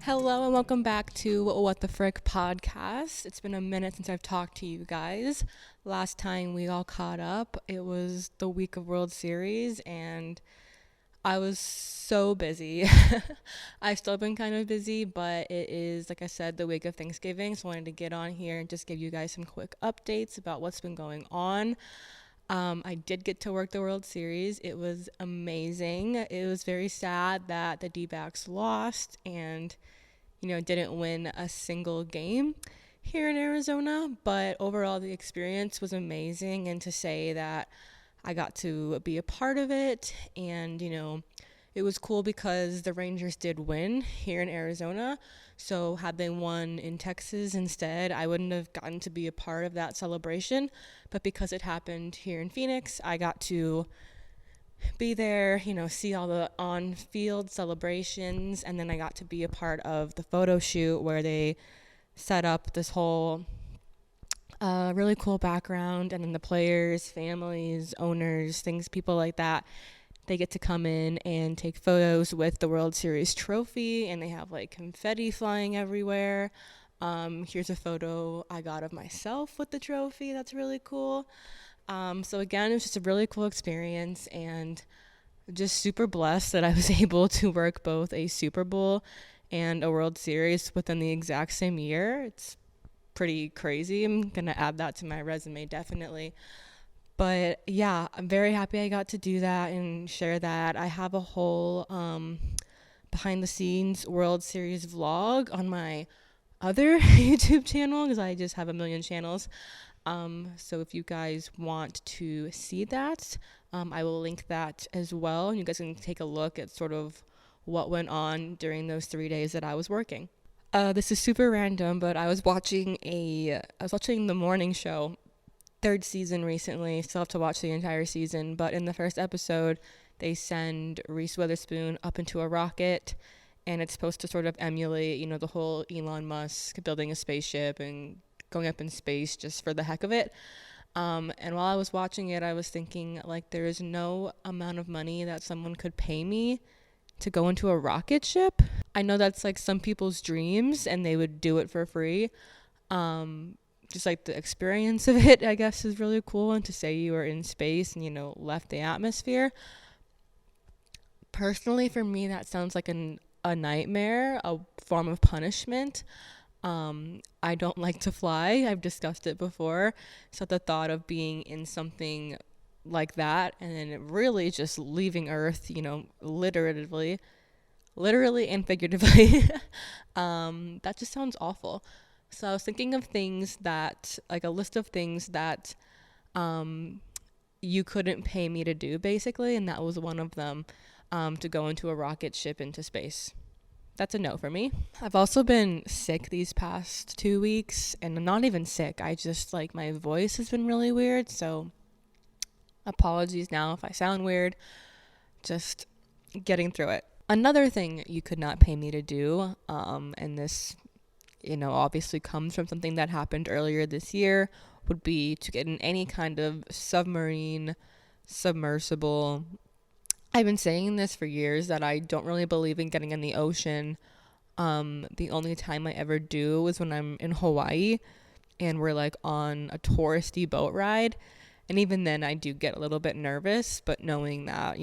Hello and welcome back to What the Frick podcast. It's been a minute since I've talked to you guys. Last time we all caught up, it was the week of World Series and I was so busy. I've still been kind of busy, but it is, like I said, the week of Thanksgiving, so I wanted to get on here and just give you guys some quick updates about what's been going on. I did get to work the World Series. It was amazing. It was very sad that the D-backs lost and didn't win a single game here in Arizona, but overall the experience was amazing. And to say that I got to be a part of it, and it was cool because the Rangers did win here in Arizona. So had they won in Texas instead, I wouldn't have gotten to be a part of that celebration. But because it happened here in Phoenix, I got to be there, see all the on-field celebrations, and then I got to be a part of the photo shoot where they set up this whole really cool background, and then the players, families, owners, people like that, they get to come in and take photos with the World Series trophy, and they have like confetti flying everywhere. Here's a photo I got of myself with the trophy. That's really cool. So again, it was just a really cool experience, and just super blessed that I was able to work both a Super Bowl and a World Series within the exact same year. It's pretty crazy. I'm going to add that to my resume, definitely. But yeah, I'm very happy I got to do that and share that. I have a whole behind the scenes World Series vlog on my other YouTube channel because I just have a million channels. So if you guys want to see that, I will link that as well. And you guys can take a look at sort of what went on during those 3 days that I was working. This is super random, but I was watching the morning show, third season recently. Still have to watch the entire season, but in the first episode, they send Reese Witherspoon up into a rocket, and it's supposed to sort of emulate, the whole Elon Musk building a spaceship and going up in space just for the heck of it. And while I was watching it, I was thinking, like, there is no amount of money that someone could pay me to go into a rocket ship. I know that's like some people's dreams and they would do it for free. Just like the experience of it, I guess, is really cool. And to say you were in space and, left the atmosphere. Personally, for me, that sounds like a nightmare, a form of punishment. I don't like to fly. I've discussed it before. So the thought of being in something like that and then really just leaving Earth, literally and figuratively, that just sounds awful. So I was thinking of things that, like a list of things that you couldn't pay me to do, basically, and that was one of them, to go into a rocket ship into space. That's a no for me. I've also been sick these past 2 weeks, and I'm not even sick. I just, like, my voice has been really weird, so apologies now if I sound weird. Just getting through it. Another thing you could not pay me to do, and this, obviously comes from something that happened earlier this year, would be to get in any kind of submarine, submersible. I've been saying this for years that I don't really believe in getting in the ocean. The only time I ever do is when I'm in Hawaii and we're like on a touristy boat ride. And even then I do get a little bit nervous, but knowing that,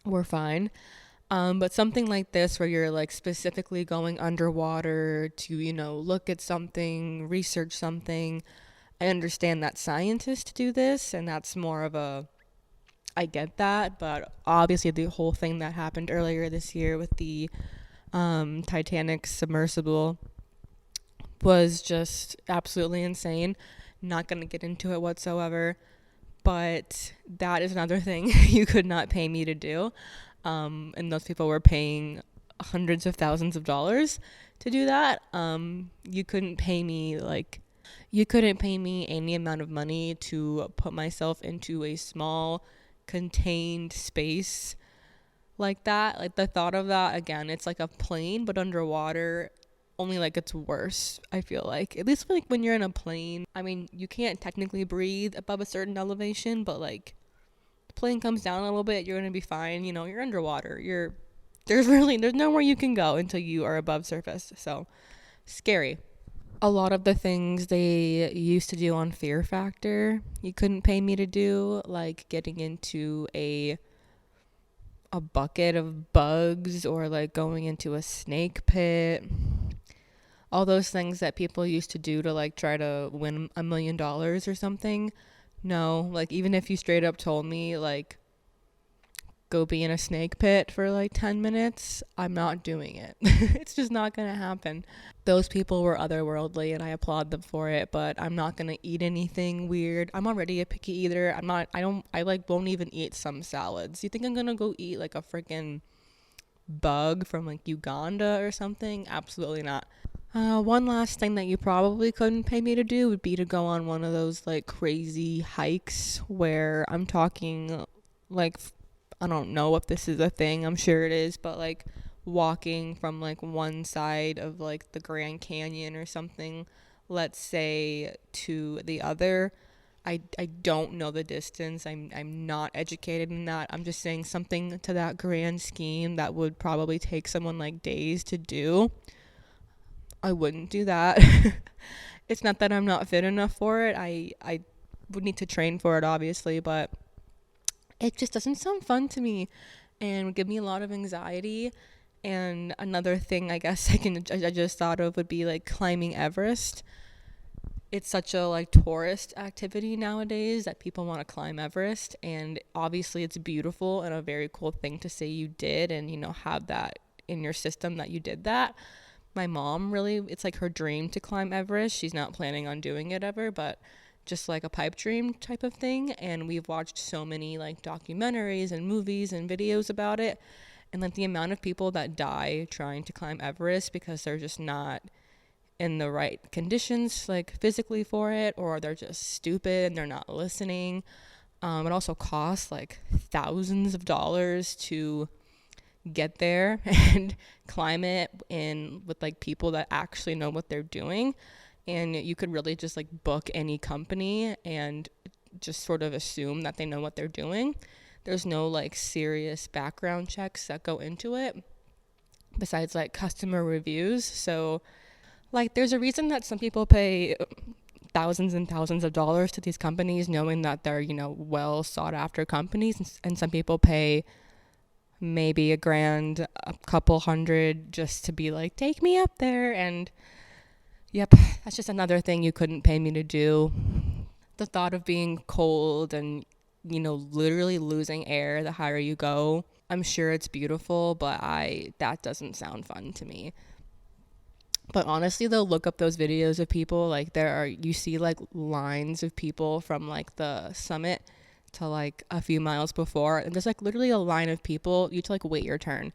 we're fine. But something like this where you're like specifically going underwater to, look at something, research something. I understand that scientists do this, and that's more of I get that, but obviously the whole thing that happened earlier this year with the Titanic submersible was just absolutely insane. Not going to get into it whatsoever, but that is another thing you could not pay me to do. And those people were paying hundreds of thousands of dollars to do that. You couldn't pay me any amount of money to put myself into a small contained space like that. Like the thought of that, again, it's like a plane but underwater, only like it's worse. I feel like, at least like when you're in a plane, I mean, you can't technically breathe above a certain elevation, but like the plane comes down a little bit, you're gonna be fine. You're underwater, you're There's nowhere you can go until you are above surface. So scary. A lot of the things they used to do on Fear Factor, you couldn't pay me to do, like getting into a bucket of bugs or like going into a snake pit. All those things that people used to do to like try to win $1 million or something. No, like even if you straight up told me like go be in a snake pit for like 10 minutes, I'm not doing it. It's just not gonna happen. Those people were otherworldly and I applaud them for it, but I'm not gonna eat anything weird. I'm already a picky eater. I like won't even eat some salads. You think I'm gonna go eat like a freaking bug from like Uganda or something? Absolutely not. One last thing that you probably couldn't pay me to do would be to go on one of those like crazy hikes where I'm talking like, I don't know if this is a thing, I'm sure it is, but like walking from like one side of like the Grand Canyon or something, let's say, to the other. I don't know the distance. I'm not educated in that. I'm just saying something to that grand scheme that would probably take someone like days to do. I wouldn't do that. It's not that I'm not fit enough for it. I would need to train for it, obviously, but it just doesn't sound fun to me and would give me a lot of anxiety. And another thing I guess I just thought of would be like climbing Everest. It's such a like tourist activity nowadays that people want to climb Everest, and obviously it's beautiful and a very cool thing to say you did, and have that in your system that you did that. My mom, really, it's like her dream to climb Everest. She's not planning on doing it ever, but just like a pipe dream type of thing. And we've watched so many like documentaries and movies and videos about it, and like the amount of people that die trying to climb Everest because they're just not in the right conditions like physically for it, or they're just stupid and they're not listening. It also costs like thousands of dollars to get there and climb it in with like people that actually know what they're doing. And you could really just like book any company and just sort of assume that they know what they're doing. There's no like serious background checks that go into it besides like customer reviews. So like there's a reason that some people pay thousands and thousands of dollars to these companies knowing that they're well sought after companies, and some people pay maybe $1,000, a couple hundred, just to be like, take me up there. And yep, that's just another thing you couldn't pay me to do. The thought of being cold and literally losing air the higher you go, I'm sure it's beautiful, but that doesn't sound fun to me. But honestly, they'll look up those videos of people, like you see like lines of people from like the summit to like a few miles before, and there's like literally a line of people. You have to like wait your turn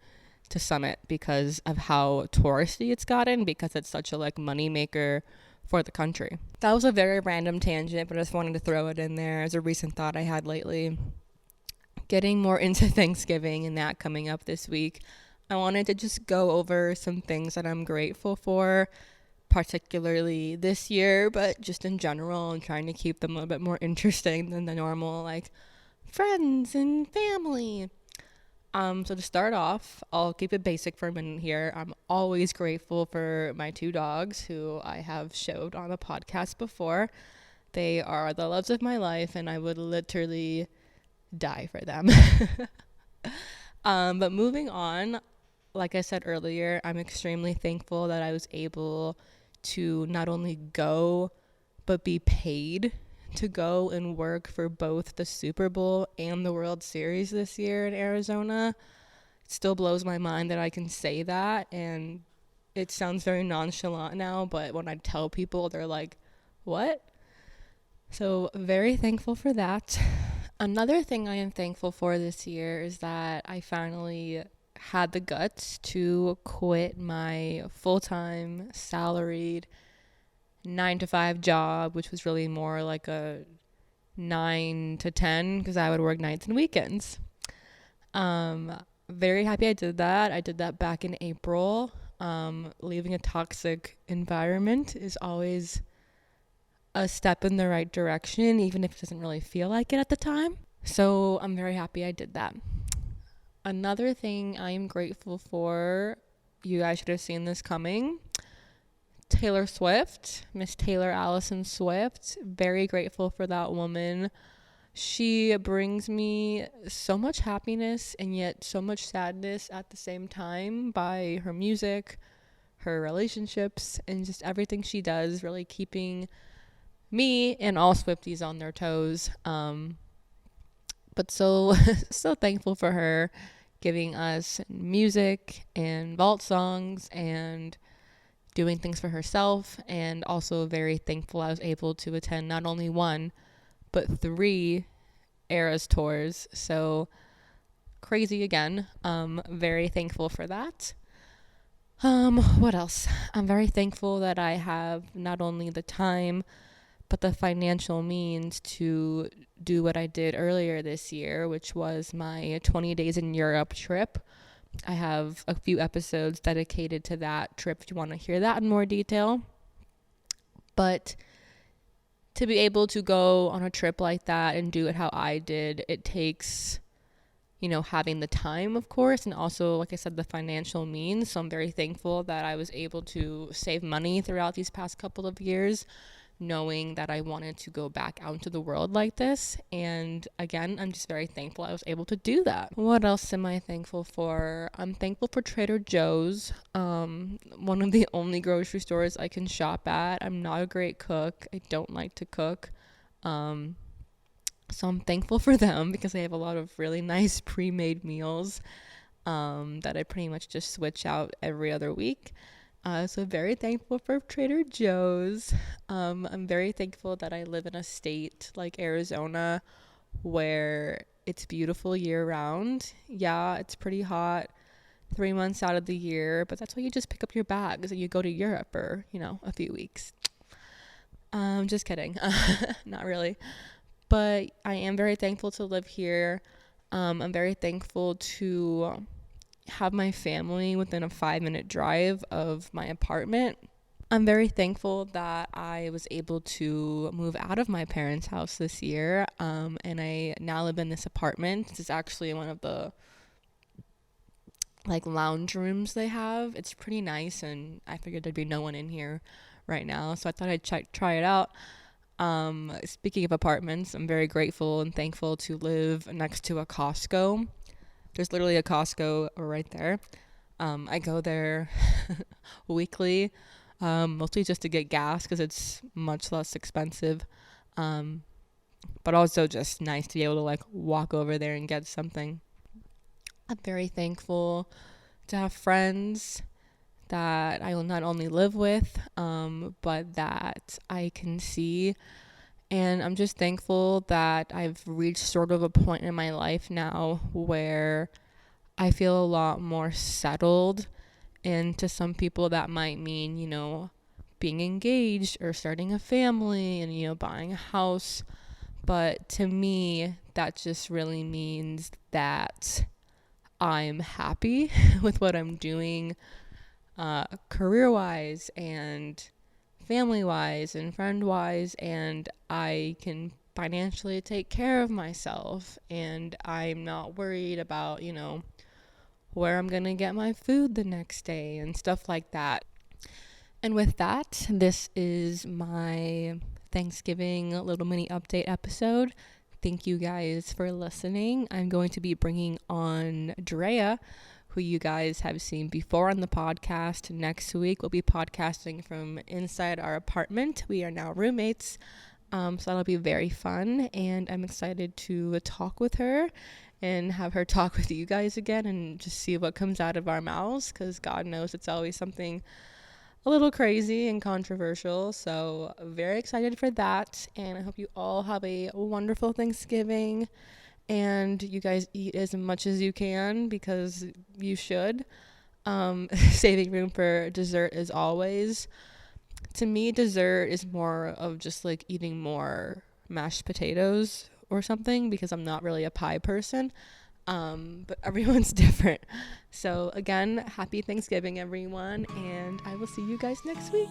to summit because of how touristy it's gotten, because it's such a like money maker for the country. That was a very random tangent, but I just wanted to throw it in there as a recent thought I had lately. Getting more into Thanksgiving and that coming up this week, I wanted to just go over some things that I'm grateful for, particularly this year, but just in general, and trying to keep them a little bit more interesting than the normal, like, friends and family. So to start off, I'll keep it basic for a minute here. I'm always grateful for my 2 dogs, who I have showed on the podcast before. They are the loves of my life, and I would literally die for them. But moving on, like I said earlier, I'm extremely thankful that I was able to not only go, but be paid to go and work for both the Super Bowl and the World Series this year in Arizona. It still blows my mind that I can say that, and it sounds very nonchalant now, but when I tell people, they're like, what? So very thankful for that. Another thing I am thankful for this year is that I finally had the guts to quit my full-time salaried 9 to 5 job, which was really more like a 9 to 10 because I would work nights and weekends. Very happy I did that. I did that back in April. Leaving a toxic environment is always a step in the right direction, even if it doesn't really feel like it at the time. So I'm very happy I did that. Another thing I am grateful for, you guys should have seen this coming. Taylor Swift, Miss Taylor Allison Swift. Very grateful for that woman. She brings me so much happiness and yet so much sadness at the same time by her music, her relationships, and just everything she does, really keeping me and all Swifties on their toes. But so so thankful for her giving us music and vault songs and doing things for herself, and also very thankful I was able to attend not only one but 3 Eras tours. So crazy again. Very thankful for that. What else? I'm very thankful that I have not only the time but the financial means to do what I did earlier this year, which was my 20 days in Europe trip. I have a few episodes dedicated to that trip if you want to hear that in more detail. But to be able to go on a trip like that and do it how I did, it takes, having the time, of course, and also, like I said, the financial means. So I'm very thankful that I was able to save money throughout these past couple of years, knowing that I wanted to go back out into the world like this. And again, I'm just very thankful I was able to do that. What else am I thankful for? I'm thankful for Trader Joe's, one of the only grocery stores I can shop at. I'm not a great cook. I don't like to cook. So I'm thankful for them because they have a lot of really nice pre-made meals that I pretty much just switch out every other week. So very thankful for Trader Joe's. I'm very thankful that I live in a state like Arizona where it's beautiful year round. Yeah, it's pretty hot 3 months out of the year, but that's why you just pick up your bags and you go to Europe for, a few weeks. Just kidding. Not really. But I am very thankful to live here. I'm very thankful to have my family within a 5-minute drive of my apartment. I'm very thankful that I was able to move out of my parents' house this year, and I now live in this apartment. This is actually one of the lounge rooms they have. It's pretty nice, and I figured there'd be no one in here right now, so I thought I'd try it out. Speaking of apartments, I'm very grateful and thankful to live next to a Costco. There's literally a Costco right there. I go there weekly, mostly just to get gas because it's much less expensive. But also just nice to be able to walk over there and get something. I'm very thankful to have friends that I will not only live with, but that I can see. And I'm just thankful that I've reached sort of a point in my life now where I feel a lot more settled. And to some people that might mean, being engaged or starting a family and, buying a house. But to me, that just really means that I'm happy with what I'm doing, career-wise and family-wise and friend-wise, and I can financially take care of myself, and I'm not worried about, where I'm gonna get my food the next day and stuff like that. And with that, this is my Thanksgiving little mini update episode. Thank you guys for listening. I'm going to be bringing on Drea, who you guys have seen before on the podcast. Next week, we'll be podcasting from inside our apartment. We are now roommates, so that'll be very fun, and I'm excited to talk with her and have her talk with you guys again and just see what comes out of our mouths, because God knows it's always something a little crazy and controversial. So very excited for that, and I hope you all have a wonderful Thanksgiving. And you guys eat as much as you can because you should. Saving room for dessert as always. To me, dessert is more of just eating more mashed potatoes or something because I'm not really a pie person. But everyone's different. So again, happy Thanksgiving, everyone. And I will see you guys next week.